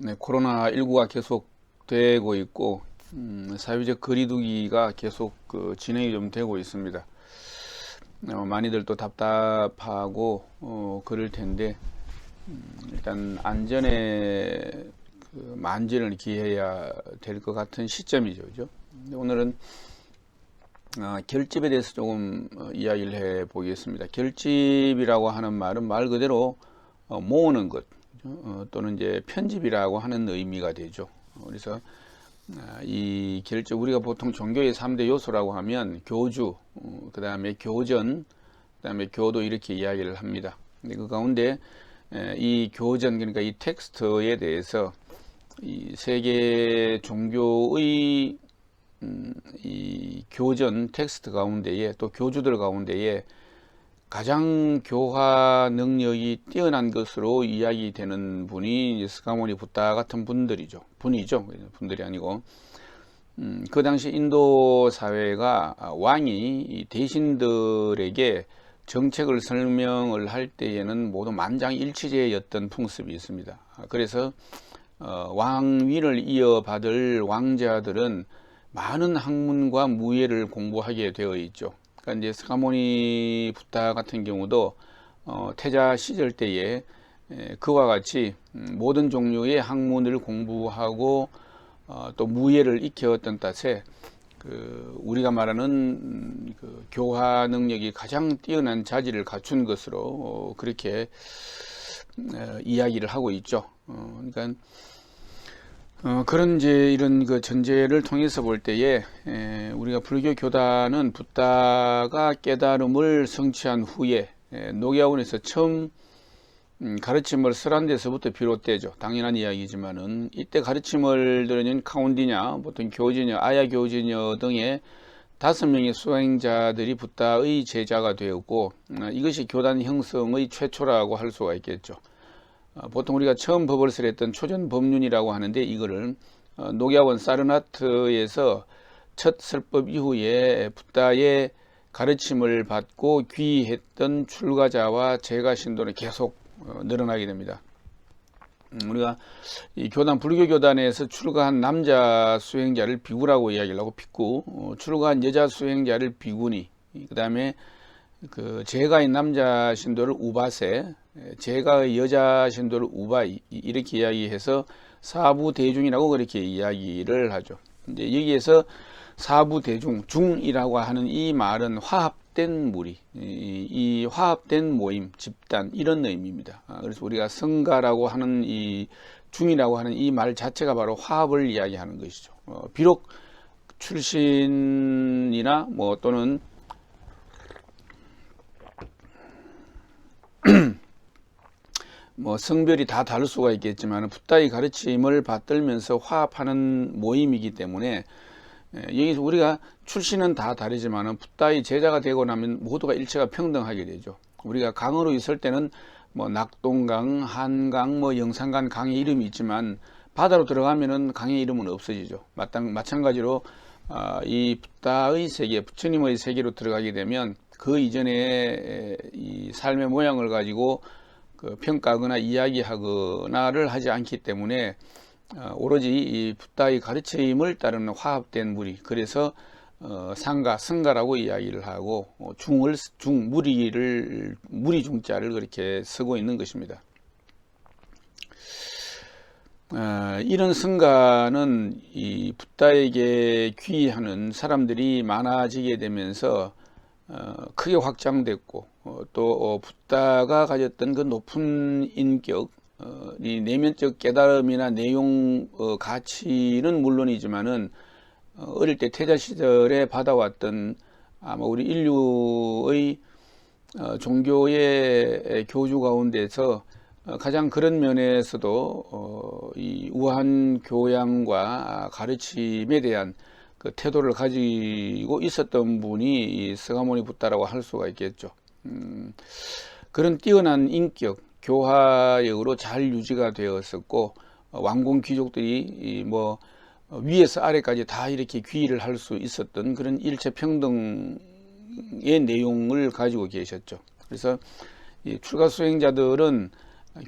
네, 코로나19가 계속되고 있고 사회적 거리두기가 계속 진행이 좀 되고 있습니다. 많이들 또 답답하고 그럴 텐데 일단 안전에 만전을 기해야 될 것 같은 시점이죠, 그죠? 오늘은 결집에 대해서 조금 이야기를 해 보겠습니다. 결집이라고 하는 말은 말 그대로 모으는 것, 또는 이제 편집이라고 하는 의미가 되죠. 그래서 이 결집, 우리가 보통 종교의 3대 요소라고 하면 교주, 그 다음에 교전, 그 다음에 교도, 이렇게 이야기를 합니다. 근데 그 가운데 이 교전, 그러니까 이 텍스트에 대해서 이 세계 종교의 이 교전 텍스트 가운데에, 또 교주들 가운데에 가장 교화 능력이 뛰어난 것으로 이야기되는 분이 스가모니 붓다 같은 분들이죠. 분들이 아니고, 그 당시 인도 사회가 왕이 대신들에게 정책을 설명을 할 때에는 모두 만장일치제였던 풍습이 있습니다. 그래서 왕위를 이어받을 왕자들은 많은 학문과 무예를 공부하게 되어 있죠. 그러니까 이제 스가모니 붓다 같은 경우도 태자 시절 때에 그와 같이 모든 종류의 학문을 공부하고 또 무예를 익혔던 탓에 우리가 말하는 교화 능력이 가장 뛰어난 자질을 갖춘 것으로 그렇게 이야기를 하고 있죠. 그러니까 그런 이제 이런 전제를 통해서 볼 때에 우리가 불교 교단은 붓다가 깨달음을 성취한 후에 녹야원에서 처음 가르침을 설한 데서부터 비롯되죠. 당연한 이야기지만은 이때 가르침을 들은 카운디냐, 보통 교지녀, 아야 교지녀 등의 5명의 수행자들이 붓다의 제자가 되었고, 이것이 교단 형성의 최초라고 할 수가 있겠죠. 보통 우리가 처음 법을 설했던 초전 법륜이라고 하는데, 이거를 녹야원 사르나트에서 첫 설법 이후에 붓다의 가르침을 받고 귀했던 출가자와 제가 신도는 계속 늘어나게 됩니다. 우리가 이 교단, 불교 교단에서 출가한 남자 수행자를 비구라고 이야기를 하고, 비구, 출가한 여자 수행자를 비구니, 그 다음에 제가의 남자 신도를 우바세, 제가의 여자 신도를 우바이, 이렇게 이야기해서 사부대중이라고 그렇게 이야기를 하죠. 이제 여기에서 사부대중, 중이라고 하는 이 말은 화합된 무리, 이 화합된 모임, 집단, 이런 의미입니다. 그래서 우리가 성가라고 하는 이 중이라고 하는 이 말 자체가 바로 화합을 이야기하는 것이죠. 비록 출신이나 또는 성별이 다 다를 수가 있겠지만 붓다의 가르침을 받들면서 화합하는 모임이기 때문에, 여기서 우리가 출신은 다 다르지만 붓다의 제자가 되고 나면 모두가 일체가 평등하게 되죠. 우리가 강으로 있을 때는 낙동강, 한강, 영산강 강의 이름이 있지만 바다로 들어가면은 강의 이름은 없어지죠. 마찬가지로 이 붓다의 세계, 부처님의 세계로 들어가게 되면 그 이전에 이 삶의 모양을 가지고 평가하거나 이야기하거나를 하지 않기 때문에 오로지 이 붓다의 가르침을 따르는 화합된 무리, 그래서 성가라고 이야기를 하고 무리 중자를 그렇게 쓰고 있는 것입니다. 이런 성가는 이 붓다에게 귀의하는 사람들이 많아지게 되면서 크게 확장됐고, 또 붓다가 가졌던 그 높은 인격, 이 내면적 깨달음이나 내용 가치는 물론이지만은 어릴 때 태자 시절에 받아왔던 아마 우리 인류의 종교의 교주 가운데서 가장 그런 면에서도 이 우한 교양과 가르침에 대한 그 태도를 가지고 있었던 분이 이 스가모니 붓다라고 할 수가 있겠죠. 그런 뛰어난 인격, 교화력으로 잘 유지가 되었었고, 왕공 귀족들이 위에서 아래까지 다 이렇게 귀의를 할 수 있었던 그런 일체평등의 내용을 가지고 계셨죠. 그래서 이 출가 수행자들은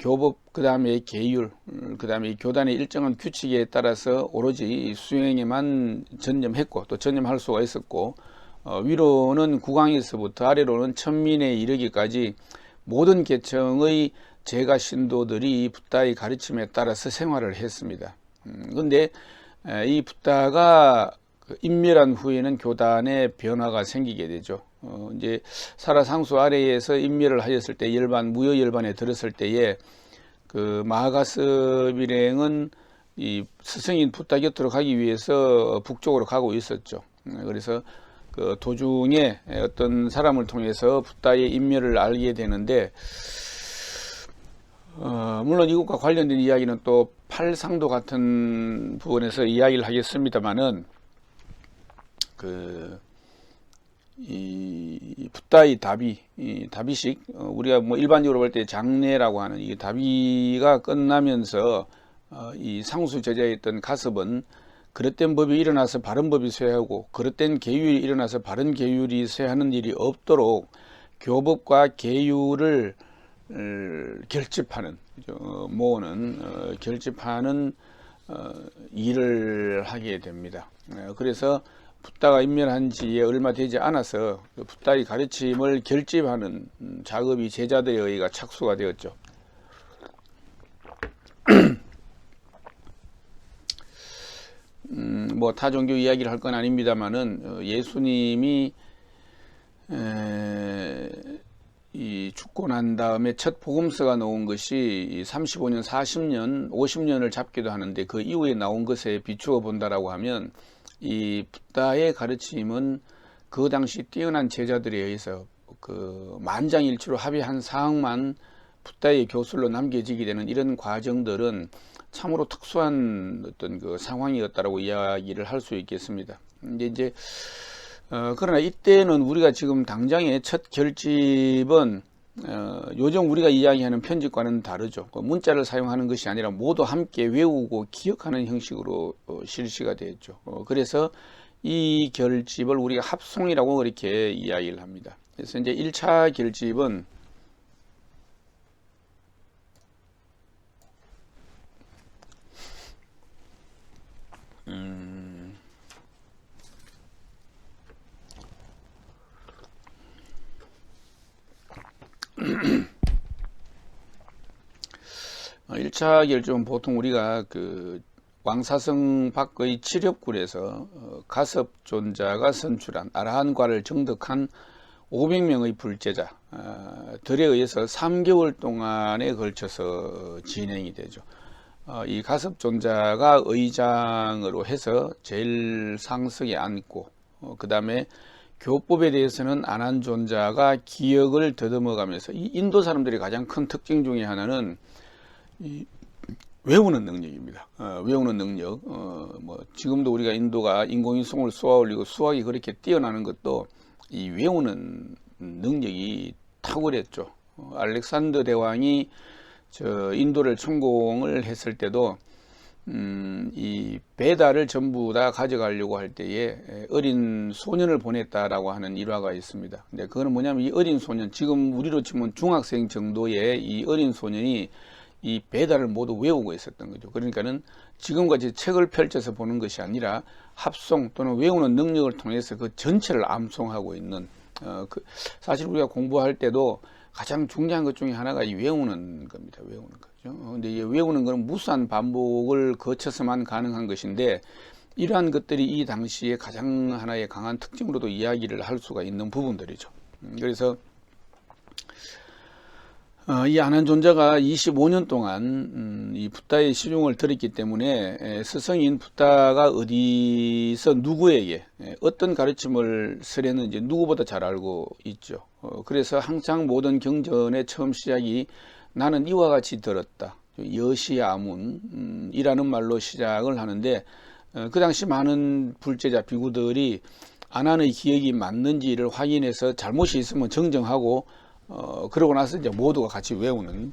교법, 그 다음에 계율, 그 다음에 교단의 일정한 규칙에 따라서 오로지 수행에만 전념했고 또 전념할 수가 있었고, 위로는 국왕에서부터 아래로는 천민에 이르기까지 모든 계층의 제가 신도들이 붓다의 가르침에 따라서 생활을 했습니다. 그런데 이 붓다가 인멸한 후에는 교단에 변화가 생기게 되죠. 이제 사라상수 아래에서 인멸을 하였을 때 무여열반에 들었을 때에 그 마하가스 일행은 이 스승인 붓다 곁으로 가기 위해서 북쪽으로 가고 있었죠. 그래서 그 도중에 어떤 사람을 통해서 붓다의 인멸을 알게 되는데, 물론 이것과 관련된 이야기는 또 팔상도 같은 부분에서 이야기를 하겠습니다만은, 이 붓다의 다비식, 우리가 뭐 일반적으로 볼 때 장례라고 하는 이 다비가 끝나면서 이 상수 제자였던 가섭은 그릇된 법이 일어나서 바른 법이 쇠하고 그릇된 계율이 일어나서 바른 계율이 쇠하는 일이 없도록 교법과 계율을 결집하는, 모으는, 결집하는 일을 하게 됩니다. 그래서 붓다가 인멸한 지에 얼마 되지 않아서 붓다의 가르침을 결집하는 작업이 제자들에 의해 착수가 되었죠. 뭐 타종교 이야기를 할 건 아닙니다만은, 예수님이 이 죽고 난 다음에 첫 복음서가 나온 것이 35년, 40년, 50년을 잡기도 하는데, 그 이후에 나온 것에 비추어 본다라고 하면 이 붓다의 가르침은 그 당시 뛰어난 제자들에 의해서 그 만장일치로 합의한 사항만 붓다의 교술로 남겨지게 되는 이런 과정들은 참으로 특수한 어떤 그 상황이었다라고 이야기를 할 수 있겠습니다. 이제 그러나 이때는 우리가 지금 당장의 첫 결집은 요즘 우리가 이야기하는 편집과는 다르죠. 문자를 사용하는 것이 아니라 모두 함께 외우고 기억하는 형식으로 실시가 되었죠. 그래서 이 결집을 우리가 합송이라고 그렇게 이야기를 합니다. 그래서 이제 1차 결집은 1차 결집은 보통 우리가 그 왕사성 밖의 칠협굴에서 가섭존자가 선출한 아라한과를 정득한 500명의 불제자 들에 의해서 3개월 동안에 걸쳐서 진행이 되죠. 이 가섭존자가 의장으로 해서 제일 상석에 앉고, 그 다음에 교법에 대해서는 안한존자가 기억을 더듬어가면서, 이 인도 사람들이 가장 큰 특징 중에 하나는 이 외우는 능력입니다. 외우는 능력. 뭐 지금도 우리가 인도가 인공위성을 쏘아 올리고 수학이 그렇게 뛰어나는 것도 이 외우는 능력이 탁월했죠. 알렉산더 대왕이 인도를 침공을 했을 때도 이 베다를 전부 다 가져가려고 할 때에 어린 소년을 보냈다라고 하는 일화가 있습니다. 근데 그거는 뭐냐면, 이 어린 소년, 지금 우리로 치면 중학생 정도의 이 어린 소년이 이 베다를 모두 외우고 있었던 거죠. 그러니까는 지금같이 책을 펼쳐서 보는 것이 아니라 합송 또는 외우는 능력을 통해서 그 전체를 암송하고 있는, 사실 우리가 공부할 때도 가장 중요한 것 중에 하나가 이 외우는 겁니다. 외우는 거죠. 근데 이 외우는 것은 무수한 반복을 거쳐서만 가능한 것인데, 이러한 것들이 이 당시에 가장 하나의 강한 특징으로도 이야기를 할 수가 있는 부분들이죠. 그래서 이 안한존자가 25년 동안 이 붓다의 시중을 들었기 때문에 스승인 붓다가 어디서 누구에게 어떤 가르침을 설했는지 누구보다 잘 알고 있죠. 그래서 항상 모든 경전의 처음 시작이 나는 이와 같이 들었다, 여시아문이라는 말로 시작을 하는데, 그 당시 많은 불제자 비구들이 안한의 기억이 맞는지를 확인해서 잘못이 있으면 정정하고, 그러고 나서 이제 모두가 같이 외우는.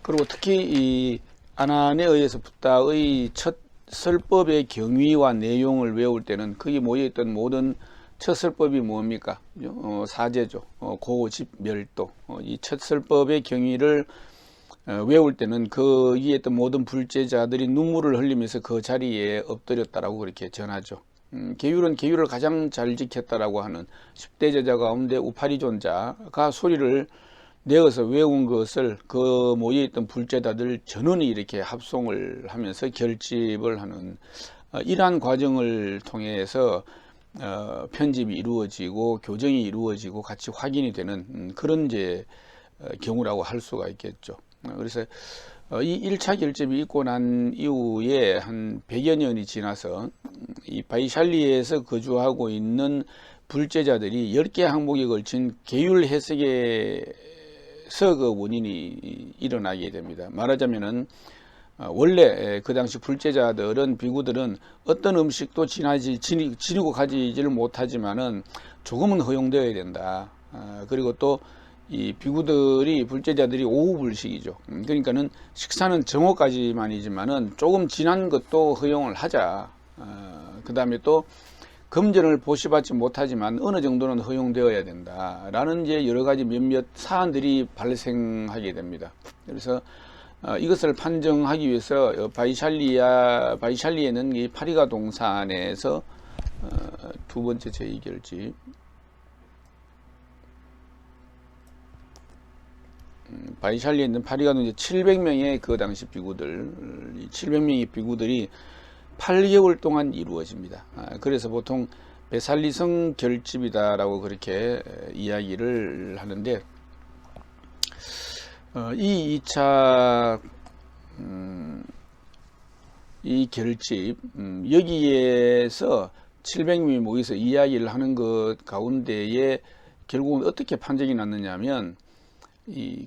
그리고 특히 이 안한에 의해서 붓다의 첫 설법의 경위와 내용을 외울 때는 거기 모여있던 모든 척설법이 뭡니까? 사제죠. 고집멸도. 이 척설법의 경위를 외울 때는 그 위에 있던 모든 불제자들이 눈물을 흘리면서 그 자리에 엎드렸다라고 그렇게 전하죠. 계율은 계율을 가장 잘 지켰다라고 하는 10대 제자 가운데 우파리존자가 소리를 내어서 외운 것을 그 모여있던 불제자들 전원이 이렇게 합송을 하면서 결집을 하는 이러한 과정을 통해서 편집이 이루어지고 교정이 이루어지고 같이 확인이 되는 그런 이제 경우라고 할 수가 있겠죠. 그래서 이 1차 결집이 있고 난 이후에 한 100여 년이 지나서 이 바이샬리에서 거주하고 있는 불제자들이 10개 항목에 걸친 계율 해석에서 그 원인이 일어나게 됩니다. 말하자면은 원래 그 당시 불제자들은 비구들은 어떤 음식도 지니고 가지지를 못하지만은 조금은 허용되어야 된다. 그리고 또 이 비구들이 불제자들이 오후불식이죠. 그러니까는 식사는 정오까지만이지만은 조금 지난 것도 허용을 하자. 그 다음에 또 금전을 보시받지 못하지만 어느 정도는 허용되어야 된다라는 이제 여러 가지 몇몇 사안들이 발생하게 됩니다. 그래서 이것을 판정하기 위해서 바이샬리에는 이 파리가 동산에서 두 번째 제2결집 바이샬리에 있는 파리가는 이제 700명의 그 당시 비구들, 700명의 비구들이 8개월 동안 이루어집니다. 그래서 보통 베살리성 결집이다라고 그렇게 이야기를 하는데, 이 2차 이 결집 여기에서 700명이 모여서 이야기를 하는 것 가운데에 결국은 어떻게 판정이 났느냐면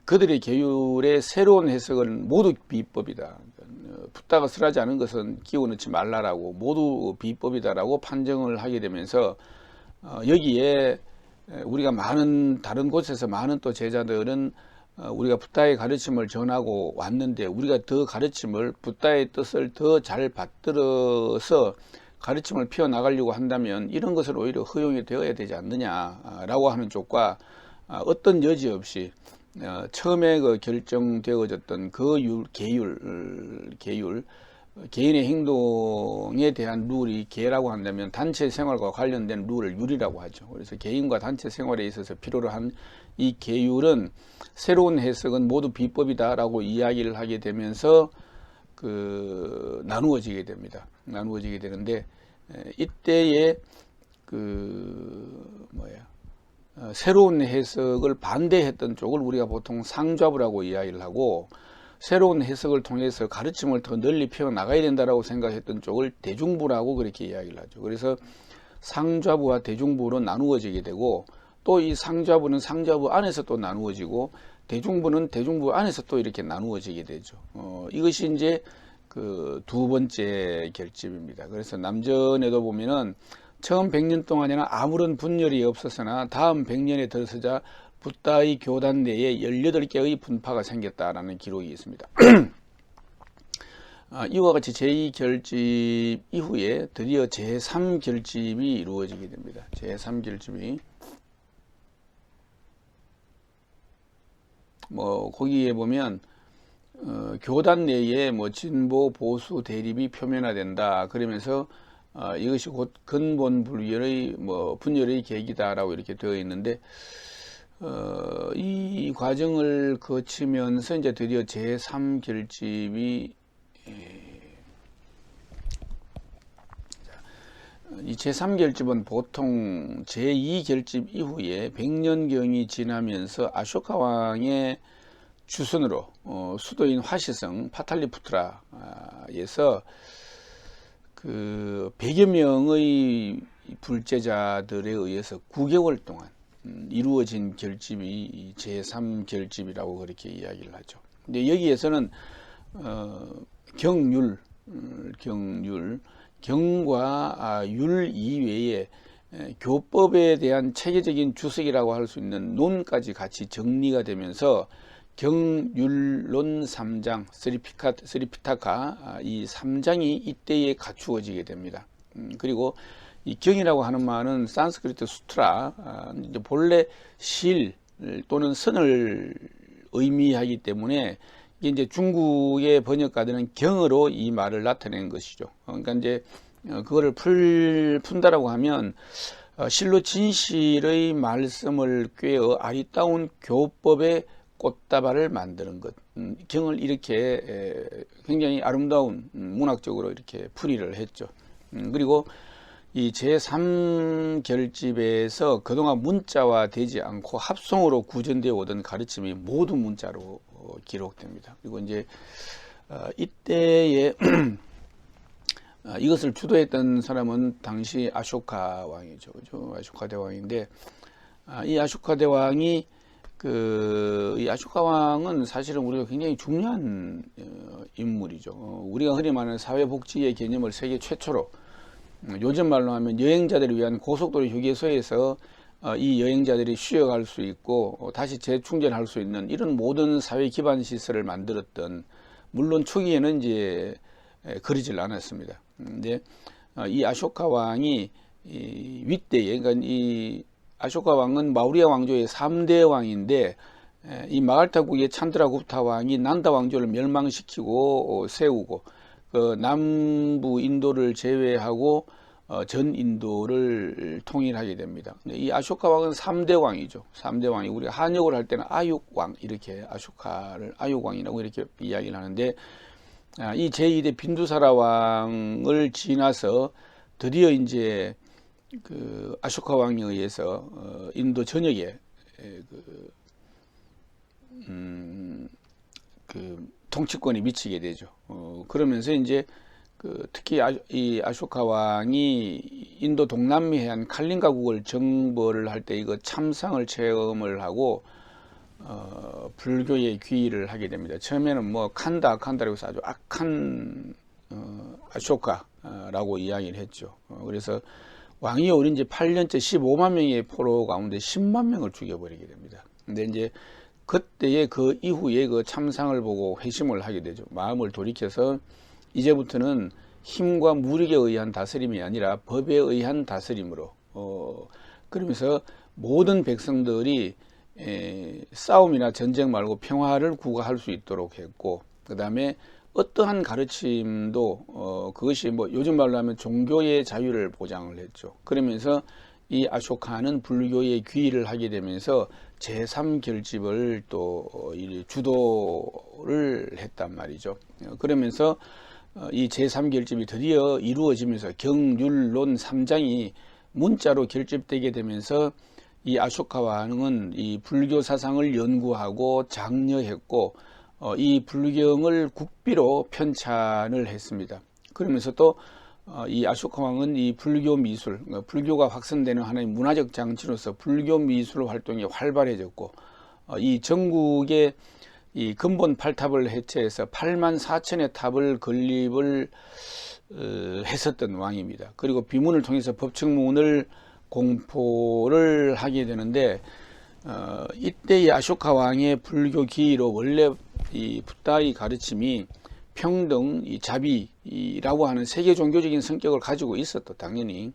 그들의 계율의 새로운 해석은 모두 비법이다. 붓다가 설하지 않은 것은 끼워 넣지 말라라고 모두 비법이다라고 판정을 하게 되면서 여기에 우리가 다른 곳에서 많은 또 제자들은 우리가 붓다의 가르침을 전하고 왔는데 우리가 더 가르침을 붓다의 뜻을 더 잘 받들어서 가르침을 피워나가려고 한다면 이런 것을 오히려 허용이 되어야 되지 않느냐라고 하는 쪽과 어떤 여지 없이 처음에 그 결정되어졌던 그 계율, 개인의 행동에 대한 룰이 계라고 한다면 단체 생활과 관련된 룰을 율이라고 하죠. 그래서 개인과 단체 생활에 있어서 필요로 한 이 계율은 새로운 해석은 모두 비법이다라고 이야기를 하게 되면서 나누어지게 됩니다. 나누어지게 되는데 이때에 새로운 해석을 반대했던 쪽을 우리가 보통 상좌부라고 이야기를 하고 새로운 해석을 통해서 가르침을 더 널리 펴나가야 된다라고 생각했던 쪽을 대중부라고 그렇게 이야기를 하죠. 그래서 상좌부와 대중부로 나누어지게 되고 또 이 상좌부는 상좌부 안에서 또 나누어지고 대중부는 대중부 안에서 또 이렇게 나누어지게 되죠. 이것이 이제 두 번째 결집입니다. 그래서 남전에도 보면은 처음 100년 동안에는 아무런 분열이 없었으나 다음 100년에 들어서자 붓다의 교단 내에 18개의 분파가 생겼다라는 기록이 있습니다. 이와 같이 제2결집 이후에 드디어 제3결집이 이루어지게 됩니다. 제3결집이 거기에 보면 교단 내에 진보 보수 대립이 표면화된다 그러면서 이것이 곧 근본 분열의 계기다라고 이렇게 되어 있는데 이 과정을 거치면서 이제 드디어 제3결집이 이 제3결집은 보통 제2결집 이후에 100년경이 지나면서 아쇼카 왕의 주선으로 수도인 화시성 파탈리푸트라에서 100여 명의 불제자들에 의해서 9개월 동안 이루어진 결집이 제3결집이라고 그렇게 이야기를 하죠. 근데 여기에서는 경과 율 이외에 교법에 대한 체계적인 주석이라고 할 수 있는 논까지 같이 정리가 되면서 경율론 3장, 스리피타카 이 3장이 이때에 갖추어지게 됩니다. 그리고 이 경이라고 하는 말은 산스크리트 수트라, 이제 본래 실 또는 선을 의미하기 때문에 이게 이제 중국의 번역가들은 경으로 이 말을 나타낸 것이죠. 그러니까 이제 그거를 푼다라고 하면 실로 진실의 말씀을 꿰어 아리따운 교법의 꽃다발을 만드는 것. 경을 이렇게 굉장히 아름다운 문학적으로 이렇게 풀이를 했죠. 그리고 이 제3결집에서 그동안 문자화 되지 않고 합성으로 구전되어 오던 가르침이 모두 문자로 기록됩니다. 그리고 이제 이때에 이것을 주도했던 사람은 당시 아쇼카 왕이죠. 그죠? 아쇼카 대왕인데, 이 아쇼카 대왕이 이 아쇼카 왕은 사실은 우리가 굉장히 중요한 인물이죠. 우리가 흔히 말하는 사회복지의 개념을 세계 최초로, 요즘 말로 하면 여행자들을 위한 고속도로 휴게소에서 이 여행자들이 쉬어갈 수 있고 다시 재충전할 수 있는 이런 모든 사회 기반 시설을 만들었던, 물론 초기에는 이제 그러질 않았습니다. 근데 이 아쇼카 왕이 이 윗대에, 그러니까 이 아쇼카 왕은 마우리아 왕조의 3대 왕인데, 이 마갈타국의 찬드라굽타 왕이 난다 왕조를 멸망시키고 세우고, 그 남부 인도를 제외하고 전 인도를 통일하게 됩니다. 이 아쇼카 왕은 3대 왕이죠. 3대 왕이, 우리가 한역을 할 때는 아육왕, 이렇게 아쇼카를 아육왕이라고 이렇게 이야기를 하는데, 이 제2대 빈두사라 왕을 지나서 드디어 이제 그 아쇼카 왕에 의해서 인도 전역에 그 통치권이 미치게 되죠. 그러면서 이제 특히 이 아쇼카 왕이 인도 동남미 해안 칼린가국을 정벌을 할 때 이거 참상을 체험을 하고 불교에 귀의를 하게 됩니다. 처음에는 뭐 칸다라고 해서 아주 악한 아쇼카라고 이야기를 했죠. 그래서 왕이 오른 지 8년째 15만 명의 포로 가운데 10만 명을 죽여버리게 됩니다. 근데 이제 그때의 그 이후에 그 참상을 보고 회심을 하게 되죠. 마음을 돌이켜서 이제부터는 힘과 무력에 의한 다스림이 아니라 법에 의한 다스림으로, 그러면서 모든 백성들이 싸움이나 전쟁 말고 평화를 구가할 수 있도록 했고, 그 다음에 어떠한 가르침도 그것이 뭐 요즘 말로 하면 종교의 자유를 보장을 했죠. 그러면서 이 아쇼카는 불교에 귀의를 하게 되면서 제3결집을 또 주도를 했단 말이죠. 그러면서 이 제3결집이 드디어 이루어지면서 경률론 3장이 문자로 결집되게 되면서 이 아쇼카 왕은 이 불교 사상을 연구하고 장려했고, 이 불경을 국비로 편찬을 했습니다. 그러면서 또 이 아쇼카 왕은 이 불교 미술, 불교가 확산되는 하나의 문화적 장치로서 불교 미술 활동이 활발해졌고, 이 전국의 이 근본 8탑을 해체해서 8만 4천의 탑을 건립을 했었던 왕입니다. 그리고 비문을 통해서 법칙문을 공포를 하게 되는데, 이때 이 아쇼카 왕의 불교 기의로 원래 이 붓다의 가르침이 평등, 이 자비라고 하는 세계 종교적인 성격을 가지고 있었다, 당연히.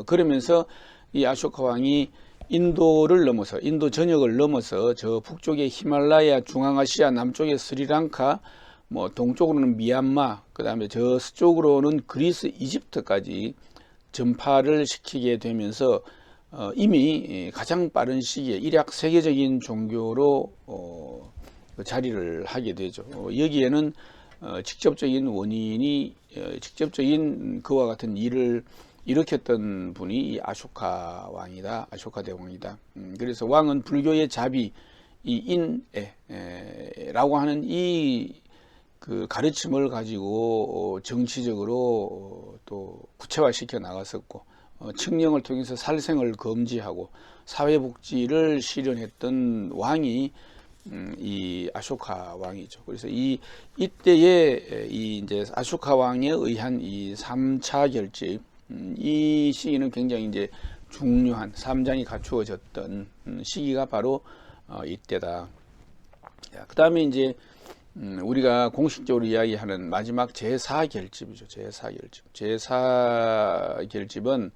그러면서 이 아쇼카 왕이 인도를 넘어서, 인도 전역을 넘어서 저 북쪽의 히말라야, 중앙아시아, 남쪽의 스리랑카, 뭐 동쪽으로는 미얀마, 그 다음에 저 서쪽으로는 그리스, 이집트까지 전파를 시키게 되면서 이미 가장 빠른 시기에 일약 세계적인 종교로 자리를 하게 되죠. 여기에는 직접적인 원인이, 직접적인 그와 같은 일을 일으켰던 분이 이 아쇼카 왕이다, 아쇼카 대왕이다. 그래서 왕은 불교의 자비, 이 인애라고 하는 이 그 가르침을 가지고 정치적으로 또 구체화시켜 나갔었고, 칙령을 통해서 살생을 금지하고 사회복지를 실현했던 왕이 이 아쇼카 왕이죠. 그래서 이때에 이 이제 아쇼카 왕에 의한 이 3차 결집, 이 시기는 굉장히 이제 중요한 3장이 갖추어졌던 시기가 바로 이때다. 그 다음에 이제 우리가 공식적으로 이야기하는 마지막 제4결집이죠. 제4결집. 제4결집은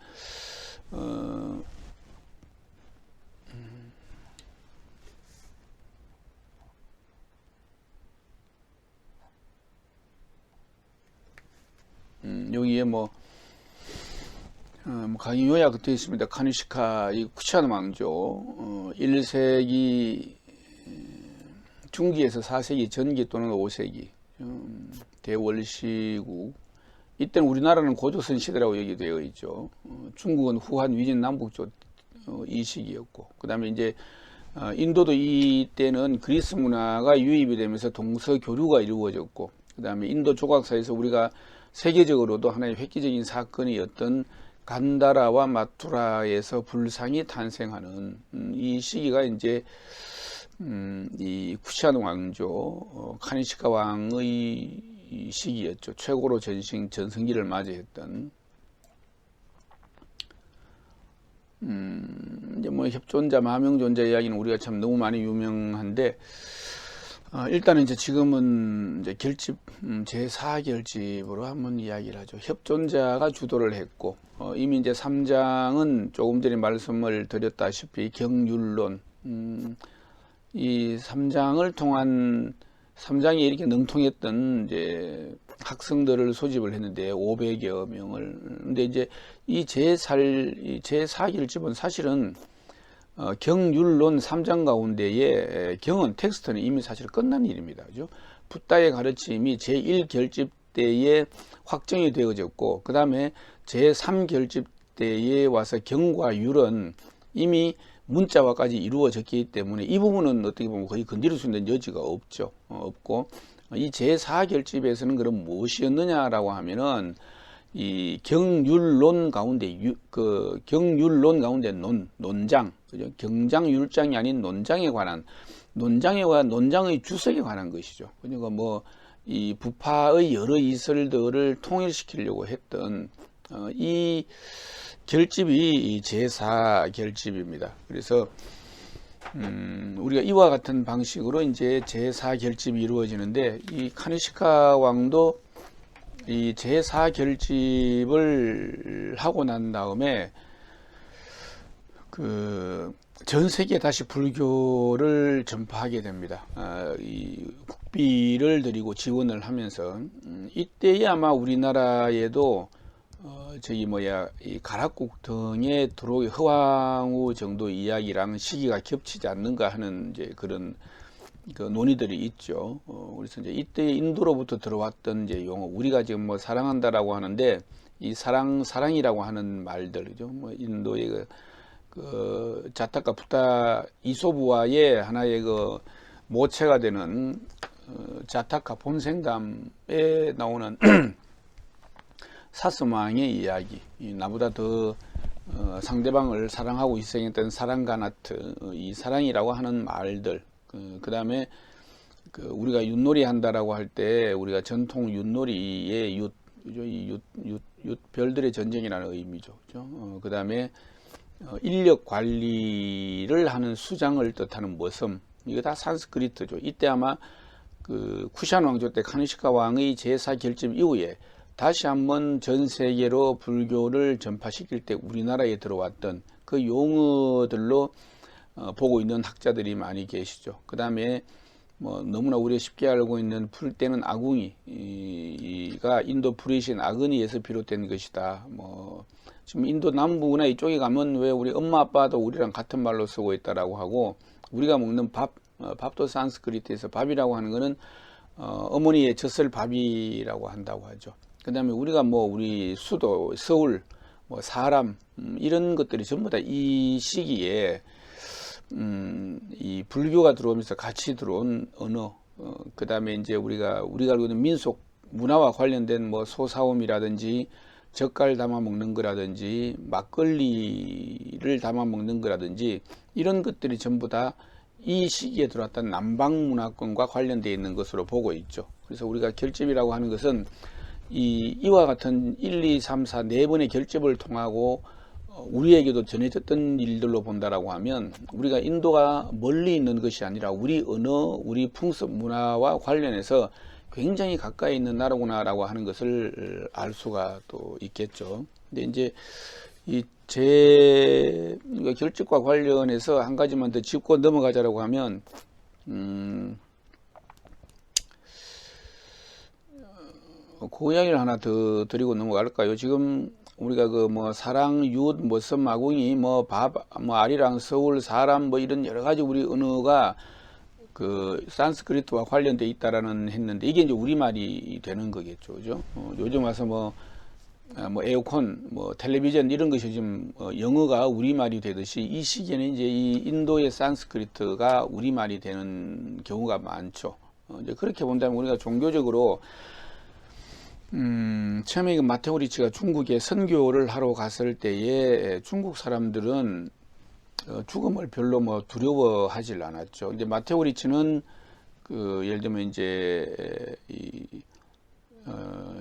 여기에 뭐 강의 요약 되어 있습니다. 카니시카 이 쿠샤노 왕조 1세기 중기에서 4세기 전기 또는 5세기 대월시국, 이때는 우리나라는 고조선 시대라고 얘기되어 있죠. 중국은 후한 위진 남북조 이 시기였고, 그 다음에 이제 인도도 이때는 그리스 문화가 유입이 되면서 동서 교류가 이루어졌고, 그 다음에 인도 조각사에서 우리가 세계적으로도 하나의 획기적인 사건이었던 간다라와 마투라에서 불상이 탄생하는 이 시기가 이제 이 쿠샤노 왕조 카니시카 왕의 시기였죠. 최고로 전성기를 맞이했던. 이제 뭐 협존자, 마명존자 이야기는 우리가 참 너무 많이 유명한데, 일단은 이제 지금은 이제 결집, 제4결집으로 한번 이야기를 하죠. 협존자가 주도를 했고, 이미 이제 3장은 조금 전에 말씀을 드렸다시피 경율론, 이 3장을 통한 3장에 이렇게 능통했던 이제 학생들을 소집을 했는데 500여 명을. 근데 이제 이 제4결집은 사실은 경율론 3장 가운데에 경은 텍스트는 이미 사실 끝난 일입니다. 그죠? 붓다의 가르침이 제1결집 때에 확정이 되어졌고, 그 다음에 제3결집 때에 와서 경과 율은 이미 문자화까지 이루어졌기 때문에 이 부분은 어떻게 보면 거의 건드릴 수 있는 여지가 없죠. 없고, 이 제4결집에서는 그럼 무엇이었느냐라고 하면은 이 경율론 가운데 경율론 가운데 논장, 그죠? 경장율장이 아닌 논장에 관한, 논장의 주석에 관한 것이죠. 그러니까 뭐 이 부파의 여러 이설들을 통일시키려고 했던 이 결집이 제4결집입니다. 그래서 우리가 이와 같은 방식으로 이제 제4결집이 이루어지는데, 이 카니시카 왕도 이 제4결집을 하고 난 다음에 전 세계에 다시 불교를 전파하게 됩니다. 이 국비를 드리고 지원을 하면서 이때에 아마 우리나라에도 이 가락국 등에 들어오기 허황후 정도 이야기랑 시기가 겹치지 않는가 하는 이제 그런 논의들이 있죠. 그래서 이제 이때 인도로부터 들어왔던 이제 용어, 우리가 지금 뭐 사랑한다라고 하는데 이 사랑이라고 하는 말들이죠. 뭐 인도의 그 자타카 푸타 이소부와의 하나의 그 모체가 되는 자타카 본생담에 나오는 사스왕의 이야기, 나보다 더 상대방을 사랑하고 희생했던 사랑가나트, 이 사랑이라고 하는 말들, 그 다음에 우리가 윷놀이 한다라고 할 때 우리가 전통 윷놀이의 별들의 전쟁이라는 의미죠. 그 다음에 인력 관리를 하는 수장을 뜻하는 머섬, 이거 다 산스크리트죠. 이때 아마 그 쿠샨 왕조 때 카니시카 왕의 제4결집 이후에 다시 한번 전 세계로 불교를 전파시킬 때 우리나라에 들어왔던 그 용어들로 보고 있는 학자들이 많이 계시죠. 그 다음에 뭐 너무나 우리가 쉽게 알고 있는 풀 때는 아궁이가 인도 불이신 아그니에서 비롯된 것이다. 뭐 지금 인도 남부나 이쪽에 가면 왜 우리 엄마 아빠도 우리랑 같은 말로 쓰고 있다라고 하고, 우리가 먹는 밥도 산스크리트에서 밥이라고 하는 거는 어머니의 젖을 밥이라고 한다고 하죠. 그 다음에 우리가 뭐 우리 수도, 서울, 뭐 사람, 이런 것들이 전부 다 이 시기에 이 불교가 들어오면서 같이 들어온 언어, 그 다음에 이제 우리가 알고 있는 민속 문화와 관련된 뭐 소사옴이라든지 젓갈 담아 먹는 거라든지 막걸리를 담아 먹는 거라든지 이런 것들이 전부 다 이 시기에 들어왔던 남방 문화권과 관련되어 있는 것으로 보고 있죠. 그래서 우리가 결집이라고 하는 것은 이와 같은 1, 2, 3, 4, 4번의 결집을 통하고 우리에게도 전해졌던 일들로 본다라고 하면 우리가 인도가 멀리 있는 것이 아니라 우리 언어, 우리 풍습, 문화와 관련해서 굉장히 가까이 있는 나라구나라고 하는 것을 알 수가 또 있겠죠. 근데 이제 제 결집과 관련해서 한 가지만 더 짚고 넘어가자라고 하면 그 이야기를 하나 더 드리고 넘어갈까요? 지금 우리가 그 뭐 사랑, 윷, 뭐 섬, 마궁이, 뭐 아리랑, 서울, 사람, 뭐 이런 여러 가지 우리 언어가 그 산스크리트와 관련돼 있다라는 했는데 이게 이제 우리말이 되는 거겠죠, 그죠? 요즘 와서 뭐 에어컨, 뭐 텔레비전 이런 것이 지금 영어가 우리말이 되듯이 이 시기에는 이제 이 인도의 산스크리트가 우리말이 되는 경우가 많죠. 이제 그렇게 본다면 우리가 종교적으로 처음에 그 마테오 리치가 중국에 선교를 하러 갔을 때에 중국 사람들은 죽음을 별로 뭐 두려워하질 않았죠. 이제 마테오 리치는 그 예를 들면 이제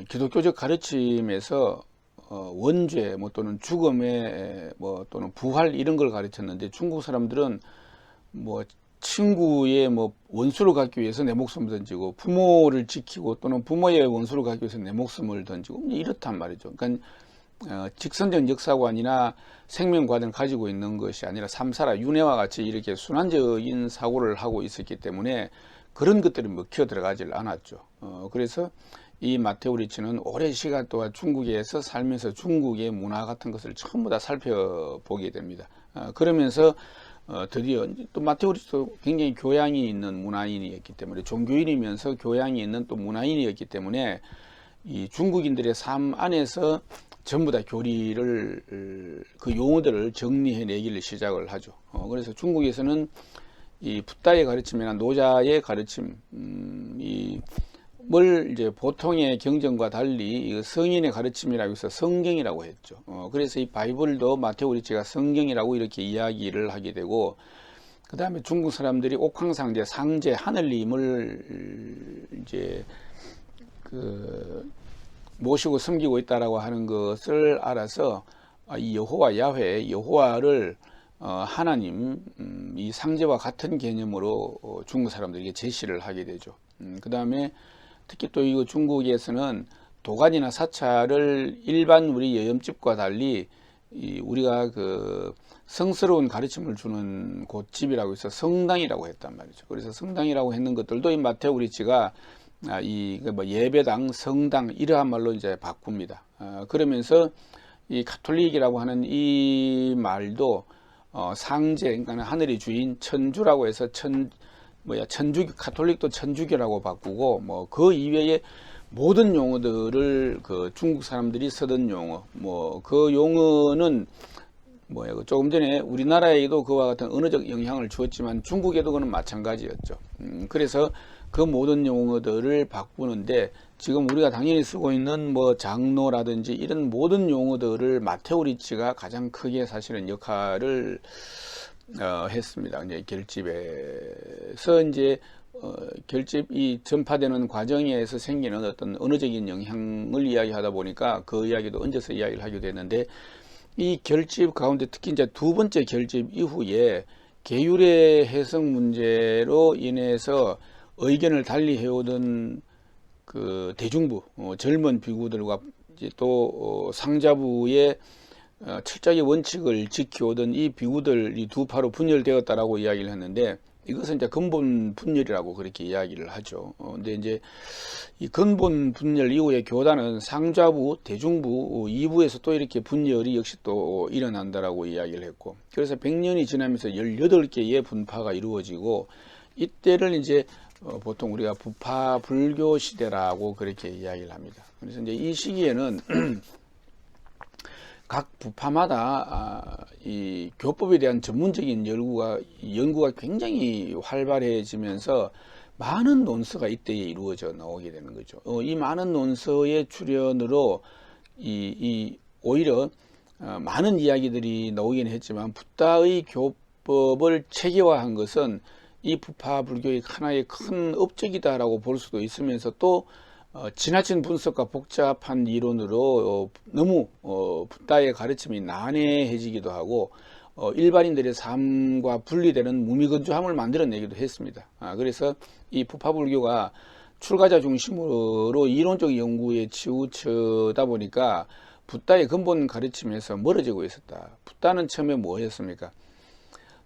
기독교적 가르침에서 원죄 뭐 또는 죽음의 뭐 또는 부활 이런 걸 가르쳤는데 중국 사람들은 뭐 친구의 뭐 원수를 갖기 위해서 내 목숨을 던지고 부모를 지키고 또는 부모의 원수를 갖기 위해서 내 목숨을 던지고 이렇단 말이죠. 그러니까 직선적 역사관이나 생명관을 가지고 있는 것이 아니라 삼사라 윤회와 같이 이렇게 순환적인 사고를 하고 있었기 때문에 그런 것들이 먹혀 들어가질 않았죠. 그래서 이 마테오 리치는 오랜 시간 동안 중국에서 살면서 중국의 문화 같은 것을 전부 다 살펴보게 됩니다. 그러면서 드디어 또 마테오 리치도 굉장히 교양이 있는 문화인이었기 때문에 종교인이면서 교양이 있는 또 문화인이었기 때문에 이 중국인들의 삶 안에서 전부 다 교리를 그 용어들을 정리해내기를 시작을 하죠. 그래서 중국에서는 이 붓다의 가르침이나 노자의 가르침, 뭘 이제 보통의 경전과 달리 성인의 가르침이라고 해서 성경이라고 했죠. 그래서 이 바이블도 마테오 리치가 성경이라고 이렇게 이야기를 하게 되고, 그 다음에 중국 사람들이 옥황상제, 상제, 하늘님을 이제 모시고 섬기고 있다라고 하는 것을 알아서 이 여호와 야훼, 여호와를 하나님, 이 상제와 같은 개념으로 중국 사람들에게 제시를 하게 되죠. 그 다음에 특히 또 이거 중국에서는 도가니나 사찰을 일반 우리 여염집과 달리 우리가 그 성스러운 가르침을 주는 곳집이라고 해서 성당이라고 했단 말이죠. 그래서 성당이라고 했는 것들도 이 마테오 리치가 뭐 예배당, 성당 이러한 말로 이제 바꿉니다. 그러면서 이 가톨릭이라고 하는 이 말도 상제, 그러니까 하늘의 주인 천주라고 해서 천주교, 가톨릭도 천주교라고 바꾸고 뭐 그 이외에 모든 용어들을 그 중국 사람들이 쓰던 용어, 뭐 그 용어는 조금 전에 우리나라에도 그와 같은 언어적 영향을 주었지만 중국에도 그는 마찬가지였죠. 그래서 그 모든 용어들을 바꾸는데 지금 우리가 당연히 쓰고 있는 뭐 장로라든지 이런 모든 용어들을 마테오 리치가 가장 크게 사실은 역할을 했습니다. 이제 결집에서 이제 결집이 전파되는 과정에서 생기는 어떤 언어적인 영향을 이야기하다 보니까 그 이야기도 얹어서 이야기를 하게 되는데, 이 결집 가운데 특히 이제 두 번째 결집 이후에 계율의 해석 문제로 인해서 의견을 달리 해오던 그 대중부, 젊은 비구들과 이제 또 상자부의 철저하게 원칙을 지켜오던 이 비구들이 두 파로 분열되었다라고 이야기를 했는데, 이것은 이제 근본 분열이라고 그렇게 이야기를 하죠. 근데 이제 이 근본 분열 이후에 교단은 상자부, 대중부, 이부에서 또 이렇게 분열이 역시 또 일어난다라고 이야기를 했고, 그래서 100년이 지나면서 18개의 분파가 이루어지고, 이때를 이제 보통 우리가 부파 불교 시대라고 그렇게 이야기를 합니다. 그래서 이제 이 시기에는 각 부파마다 이 교법에 대한 전문적인 연구가 굉장히 활발해지면서 많은 논서가 이때에 이루어져 나오게 되는 거죠. 이 많은 논서의 출현으로 오히려 많은 이야기들이 나오긴 했지만 붓다의 교법을 체계화한 것은 이 부파 불교의 하나의 큰 업적이다라고 볼 수도 있으면서 또 지나친 분석과 복잡한 이론으로 너무 붓다의 가르침이 난해해지기도 하고 일반인들의 삶과 분리되는 무미건조함을 만들어내기도 했습니다. 그래서 이 부파불교가 출가자 중심으로 이론적 연구에 치우쳐다 보니까 붓다의 근본 가르침에서 멀어지고 있었다. 붓다는 처음에 뭐였습니까?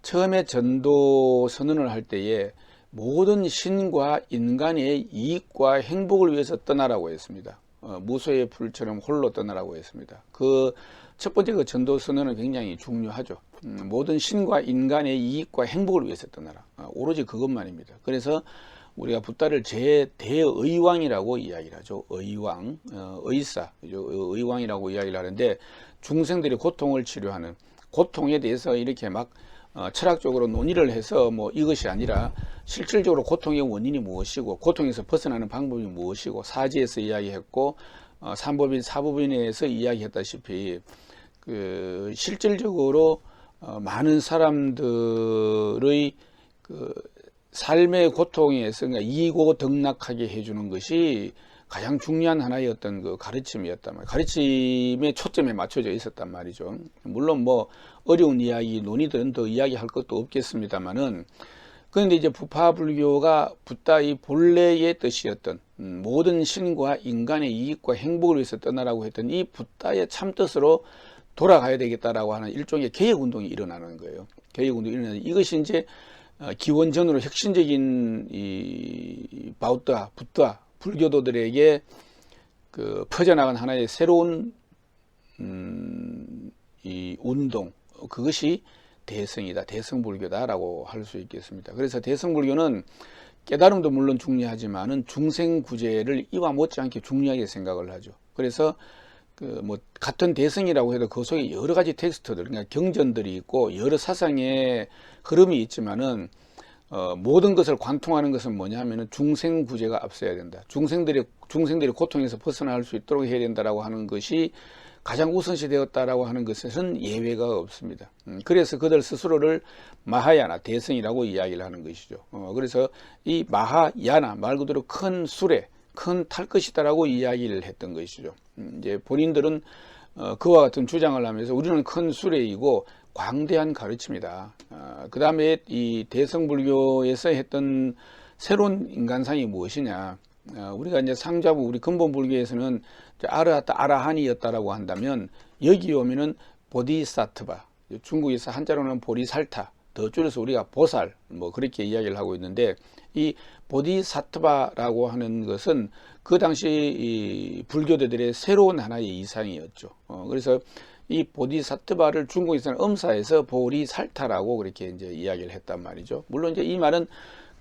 처음에 전도 선언을 할 때에 모든 신과 인간의 이익과 행복을 위해서 떠나라고 했습니다. 무소의 풀처럼 홀로 떠나라고 했습니다. 그 첫 번째 그 전도 선언은 굉장히 중요하죠. 모든 신과 인간의 이익과 행복을 위해서 떠나라. 오로지 그것만입니다. 그래서 우리가 붓다를 제대의왕이라고 이야기를 하죠. 의왕, 의사, 의왕이라고 이야기를 하는데 중생들의 고통을 치료하는 고통에 대해서 이렇게 막 철학적으로 논의를 해서 뭐 이것이 아니라 실질적으로 고통의 원인이 무엇이고 고통에서 벗어나는 방법이 무엇이고 사지에서 이야기했고 삼법인 사법인에서 이야기했다시피 그 실질적으로 많은 사람들의 그 삶의 고통에서 그러니까 이고 등락하게 해주는 것이 가장 중요한 하나의 어떤 그 가르침이었단 말이에요. 가르침의 초점에 맞춰져 있었단 말이죠. 물론 뭐 어려운 이야기, 논의들은 더 이야기할 것도 없겠습니다만은 그런데 이제 부파불교가 붓다의 본래의 뜻이었던 모든 신과 인간의 이익과 행복을 위해서 떠나라고 했던 이 붓다의 참뜻으로 돌아가야 되겠다라고 하는 일종의 개혁운동이 일어나는 거예요. 개혁운동이 일어나는 이것이 이제 기원전으로 혁신적인 이 바우다, 붓다 불교도들에게 그 퍼져나간 하나의 새로운 이 운동, 그것이 대성이다, 대성불교다라고 할 수 있겠습니다. 그래서 대성불교는 깨달음도 물론 중요하지만은 중생구제를 이와 못지않게 중요하게 생각을 하죠. 그래서 그 뭐 같은 대성이라고 해도 그 속에 여러 가지 텍스트들, 그러니까 경전들이 있고 여러 사상의 흐름이 있지만은 모든 것을 관통하는 것은 뭐냐 하면은 중생구제가 앞서야 된다. 중생들이 고통에서 벗어날 수 있도록 해야 된다라고 하는 것이 가장 우선시 되었다라고 하는 것에는 예외가 없습니다. 그래서 그들 스스로를 마하야나 대성이라고 이야기를 하는 것이죠. 그래서 이 마하야나 말 그대로 큰 수레, 큰 탈 것이다라고 이야기를 했던 것이죠. 이제 본인들은 그와 같은 주장을 하면서 우리는 큰 수레이고 광대한 가르침이다. 그 다음에 이 대성불교에서 했던 새로운 인간상이 무엇이냐. 우리가 이제 상자부, 우리 근본불교에서는 아르하타, 아라한이었다라고 한다면 여기 오면은 보디사트바, 중국에서 한자로는 보리살타, 더 줄여서 우리가 보살, 뭐 그렇게 이야기를 하고 있는데 이 보디사트바라고 하는 것은 그 당시 이 불교도들의 새로운 하나의 이상이었죠. 그래서 이 보디사트바를 중국에서는 음사에서 보리살타라고 그렇게 이제 이야기를 했단 말이죠. 물론 이제 이 말은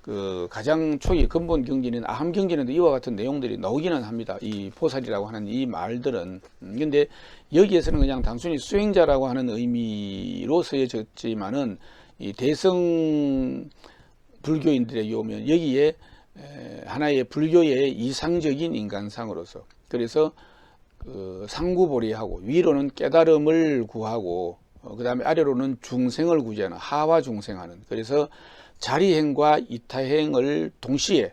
그 가장 초기 근본 경전인 아함 경전에도 이와 같은 내용들이 나오기는 합니다. 이 보살이라고 하는 이 말들은. 근데 여기에서는 그냥 단순히 수행자라고 하는 의미로 쓰여졌지만은 이 대성 불교인들에게 오면 여기에 하나의 불교의 이상적인 인간상으로서, 그래서 그 상구보리하고 위로는 깨달음을 구하고 그 다음에 아래로는 중생을 구제하는 하와 중생하는, 그래서 자리행과 이타행을 동시에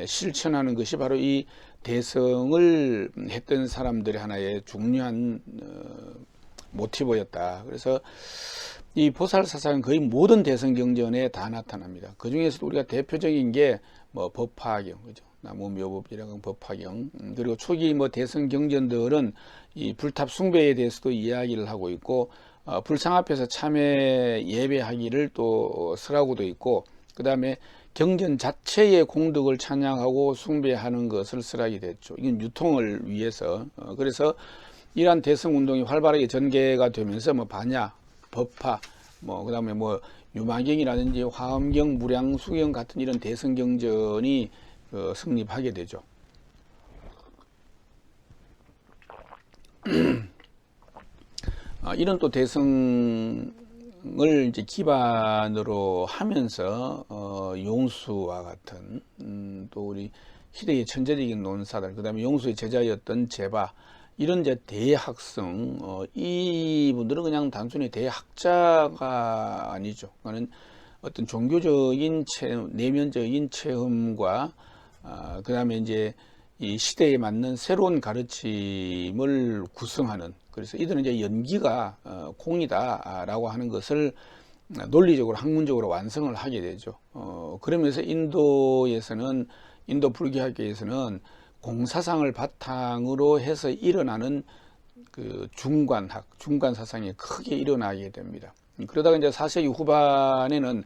실천하는 것이 바로 이 대성을 했던 사람들의 하나의 중요한 모티브였다. 그래서 이 보살 사상은 거의 모든 대성 경전에 다 나타납니다. 그 중에서도 우리가 대표적인 게 뭐 법화경, 그죠? 나무 묘법이라는 법화경, 그리고 초기 뭐 대성 경전들은 이 불탑 숭배에 대해서도 이야기를 하고 있고, 불상 앞에서 참회 예배하기를 또 쓰라고도 있고, 그 다음에 경전 자체의 공덕을 찬양하고 숭배하는 것을 쓰라게 됐죠. 이건 유통을 위해서. 그래서 이러한 대성 운동이 활발하게 전개가 되면서 뭐 반야, 법화, 뭐 그다음에 뭐 유마경이라든지 화엄경, 무량수경 같은 이런 대성 경전이 성립하게 되죠. 이런 또 대성을 이제 기반으로 하면서 용수와 같은 또 우리 시대의 천재적인 논사들, 그다음에 용수의 제자였던 제바, 이런 이제 대학성, 이분들은 그냥 단순히 대학자가 아니죠. 그거는 어떤 종교적인 체험, 내면적인 체험과 그 다음에 이제 이 시대에 맞는 새로운 가르침을 구성하는, 그래서 이들은 이제 연기가 공이다라고 하는 것을 논리적으로 학문적으로 완성을 하게 되죠. 그러면서 인도에서는, 인도 불교학계에서는 공사상을 바탕으로 해서 일어나는 그 중관 사상이 크게 일어나게 됩니다. 그러다가 이제 4세기 후반에는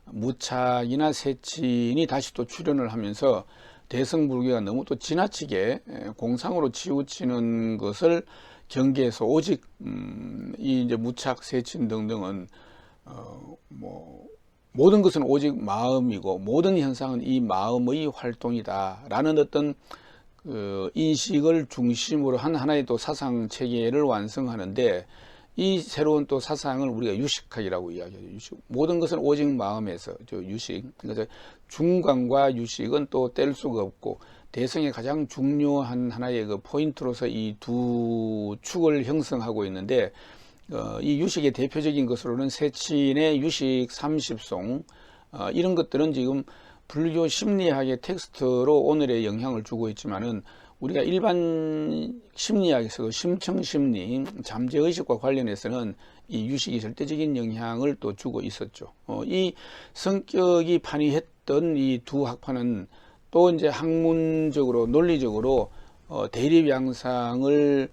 무착이나 세친이 다시 또 출현을 하면서 대승불교가 너무 또 지나치게 공상으로 치우치는 것을 경계해서 오직 이 이제 무착, 세친 등등은 모든 것은 오직 마음이고 모든 현상은 이 마음의 활동이다라는 어떤 그 인식을 중심으로 한 하나의 또 사상 체계를 완성하는데, 이 새로운 또 사상을 우리가 유식학이라고 이야기하죠. 유식. 모든 것은 오직 마음에서, 유식. 그러니까 중관과 유식은 또 뗄 수가 없고, 대성의 가장 중요한 하나의 그 포인트로서 이 두 축을 형성하고 있는데, 이 유식의 대표적인 것으로는 세친의 유식 30송, 이런 것들은 지금 불교 심리학의 텍스트로 오늘의 영향을 주고 있지만은, 우리가 일반 심리학에서도 심청심리, 잠재의식과 관련해서는 이 유식이 절대적인 영향을 또 주고 있었죠. 이 성격이 판이했던 이 두 학파는 또 이제 학문적으로, 논리적으로 대립 양상을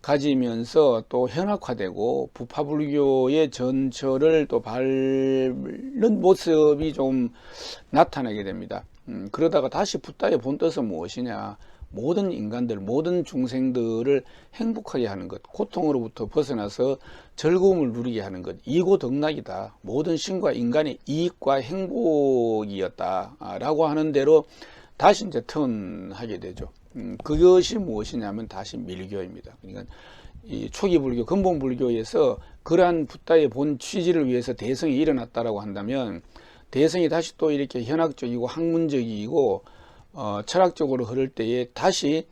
가지면서 또 현악화되고 부파불교의 전철을 또 밟는 모습이 좀 나타나게 됩니다. 그러다가 다시 붓다의 본뜻은 무엇이냐? 모든 인간들, 모든 중생들을 행복하게 하는 것, 고통으로부터 벗어나서 즐거움을 누리게 하는 것, 이고덕락이다. 모든 신과 인간의 이익과 행복이었다라고 하는 대로 다시 이제 턴하게 되죠. 그것이 무엇이냐면 다시 밀교입니다. 그러니까 이 초기 불교, 근본 불교에서 그러한 붓다의 본 취지를 위해서 대성이 일어났다라고 한다면, 대성이 다시 또 이렇게 현학적이고 학문적이고 철학적으로 흐를 때에 다시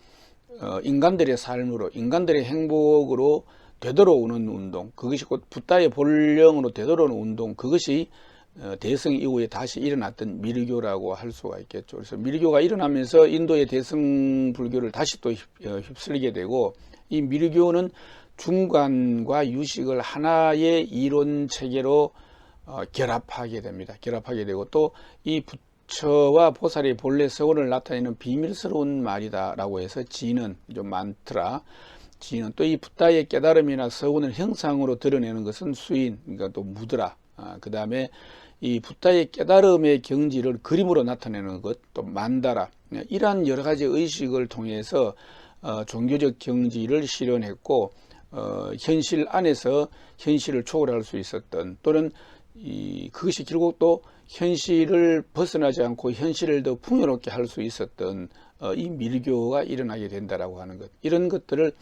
인간들의 삶으로, 인간들의 행복으로 되돌아오는 운동, 그것이 곧 붓다의 본령으로 되돌아오는 운동, 그것이 대성 이후에 다시 일어났던 밀교라고 할 수가 있겠죠. 그래서 밀교가 일어나면서 인도의 대성 불교를 다시 또 휩쓸게 되고, 이 밀교는 중관과 유식을 하나의 이론 체계로 결합하게 됩니다. 결합하게 되고, 또 이 부처와 보살의 본래 서원을 나타내는 비밀스러운 말이다라고 해서 지는, 좀 많더라. 지는, 또 이 붓다의 깨달음이나 서원을 형상으로 드러내는 것은 수인, 그러니까 또 무드라. 그 다음에 이 붓다의 깨달음의 경지를 그림으로 나타내는 것, 또 만다라. 이러한 여러 가지 의식을 통해서 종교적 경지를 실현했고, 현실 안에서 현실을 초월할 수 있었던, 또는 그것이 결국 또 현실을 벗어나지 않고 현실을 더 풍요롭게 할 수 있었던 이 밀교가 일어나게 된다라고 하는 것, 이런 것들을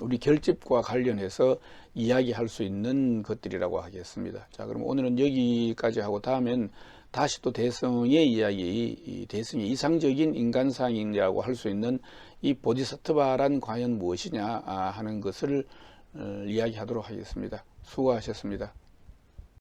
우리 결집과 관련해서 이야기할 수 있는 것들이라고 하겠습니다. 자, 그럼 오늘은 여기까지 하고, 다음엔 다시 또 대성의 이야기, 대성의 이상적인 인간상이라고 할 수 있는 이 보디사트바란 과연 무엇이냐 하는 것을 이야기하도록 하겠습니다. 수고하셨습니다.